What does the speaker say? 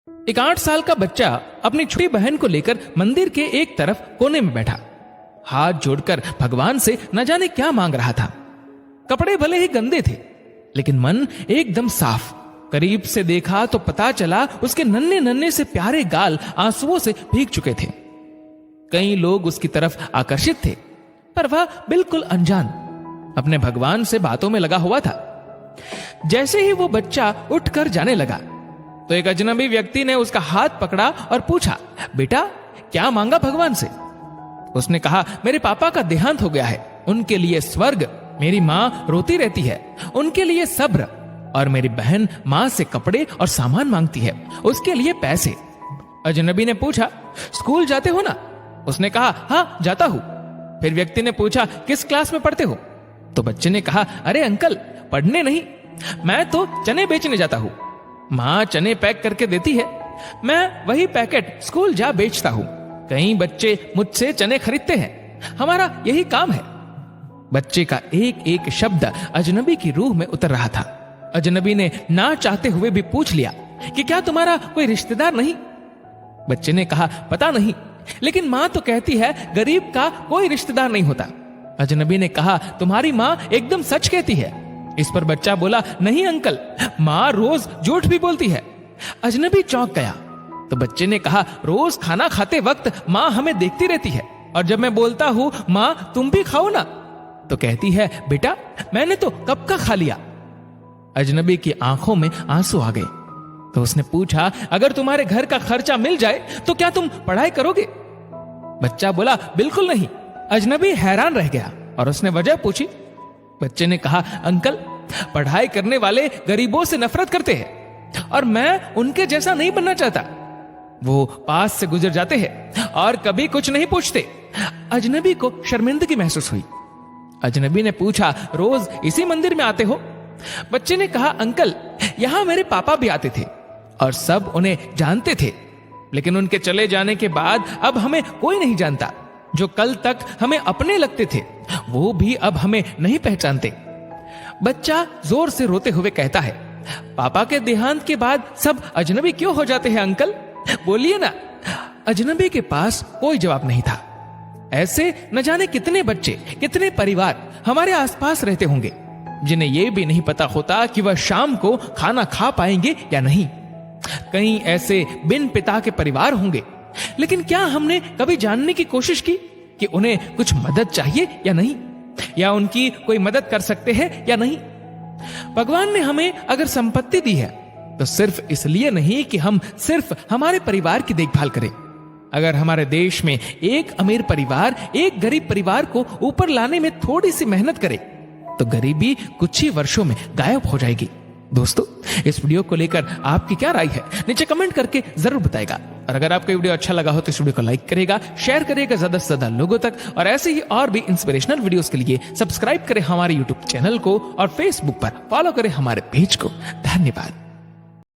एक 8 साल का बच्चा अपनी छोटी बहन को लेकर मंदिर के एक तरफ कोने में बैठा, हाथ जोड़कर भगवान से न जाने क्या मांग रहा था। कपड़े भले ही गंदे थे, लेकिन मन एकदम साफ। करीब से देखा तो पता चला उसके नन्हे नन्हे से प्यारे गाल आंसुओं से भीग चुके थे। कई लोग उसकी तरफ आकर्षित थे, पर वह बिल्कुल अनजान अपने भगवान से बातों में लगा हुआ था। जैसे ही वो बच्चा उठकर जाने लगा तो एक अजनबी व्यक्ति ने उसका हाथ पकड़ा और पूछा, बेटा क्या मांगा भगवान से? उसने कहा, मेरे पापा का देहांत हो गया है, उनके लिए स्वर्ग, मेरी माँ रोती रहती है, उनके लिए सब्र, और मेरी बहन माँ से कपड़े और सामान मांगती है, उसके लिए पैसे। अजनबी ने पूछा, स्कूल जाते हो ना? उसने कहा, हाँ जाता हूं। फिर व्यक्ति ने पूछा, किस क्लास में पढ़ते हो? तो बच्चे ने कहा, अरे अंकल पढ़ने नहीं, मैं तो चने बेचने जाता हूं। माँ चने पैक करके देती है, मैं वही पैकेट स्कूल जा बेचता हूं। कई बच्चे मुझसे चने खरीदते हैं, हमारा यही काम है। बच्चे का एक एक शब्द अजनबी की रूह में उतर रहा था। अजनबी ने ना चाहते हुए भी पूछ लिया कि क्या तुम्हारा कोई रिश्तेदार नहीं? बच्चे ने कहा, पता नहीं, लेकिन माँ तो कहती है गरीब का कोई रिश्तेदार नहीं होता। अजनबी ने कहा, तुम्हारी माँ एकदम सच कहती है। इस पर बच्चा बोला, नहीं अंकल, माँ रोज झूठ भी बोलती है। अजनबी चौंक गया तो बच्चे ने कहा, रोज खाना खाते वक्त माँ हमें देखती रहती है, और जब मैं बोलता हूँ माँ तुम भी खाओ ना, तो कहती है, बेटा मैंने तो कब का खा लिया। अजनबी की आंखों में आंसू आ गए तो उसने पूछा, अगर तुम्हारे घर का खर्चा मिल जाए तो क्या तुम पढ़ाई करोगे? बच्चा बोला, बिल्कुल नहीं। अजनबी हैरान रह गया और उसने वजह पूछी। बच्चे ने कहा, अंकल पढ़ाई करने वाले गरीबों से नफरत करते हैं और मैं उनके जैसा नहीं बनना चाहता। वो पास से गुजर जाते हैं और कभी कुछ नहीं पूछते। अजनबी को शर्मिंदगी महसूस हुई। अजनबी ने पूछा, रोज इसी मंदिर में आते हो? बच्चे ने कहा, अंकल यहां मेरे पापा भी आते थे और सब उन्हें जानते थे, लेकिन उनके चले जाने के बाद अब हमें कोई नहीं जानता। जो कल तक हमें अपने लगते थे वो भी अब हमें नहीं पहचानते। बच्चा जोर से रोते हुए कहता है, पापा के देहांत के बाद सब अजनबी क्यों हो जाते हैं अंकल? बोलिए ना। अजनबी के पास कोई जवाब नहीं था। ऐसे न जाने कितने बच्चे, कितने परिवार हमारे आसपास रहते होंगे जिन्हें यह भी नहीं पता होता कि वह शाम को खाना खा पाएंगे या नहीं। कई ऐसे बिन पिता के परिवार होंगे, लेकिन क्या हमने कभी जानने की कोशिश की कि उन्हें कुछ मदद चाहिए या नहीं, या उनकी कोई मदद कर सकते हैं या नहीं? भगवान ने हमें अगर संपत्ति दी है तो सिर्फ इसलिए नहीं कि हम सिर्फ हमारे परिवार की देखभाल करें। अगर हमारे देश में एक अमीर परिवार एक गरीब परिवार को ऊपर लाने में थोड़ी सी मेहनत करे तो गरीबी कुछ ही वर्षों में गायब हो जाएगी। दोस्तों, इस वीडियो को लेकर आपकी क्या राय है नीचे कमेंट करके जरूर बताएगा। और अगर आपको वीडियो अच्छा लगा हो तो इस वीडियो को लाइक करेगा, शेयर करेगा ज्यादा से ज्यादा लोगों तक, और ऐसे ही और भी इंस्पिरेशनल वीडियोस के लिए सब्सक्राइब करें हमारे यूट्यूब चैनल को और फेसबुक पर फॉलो करें हमारे पेज को। धन्यवाद।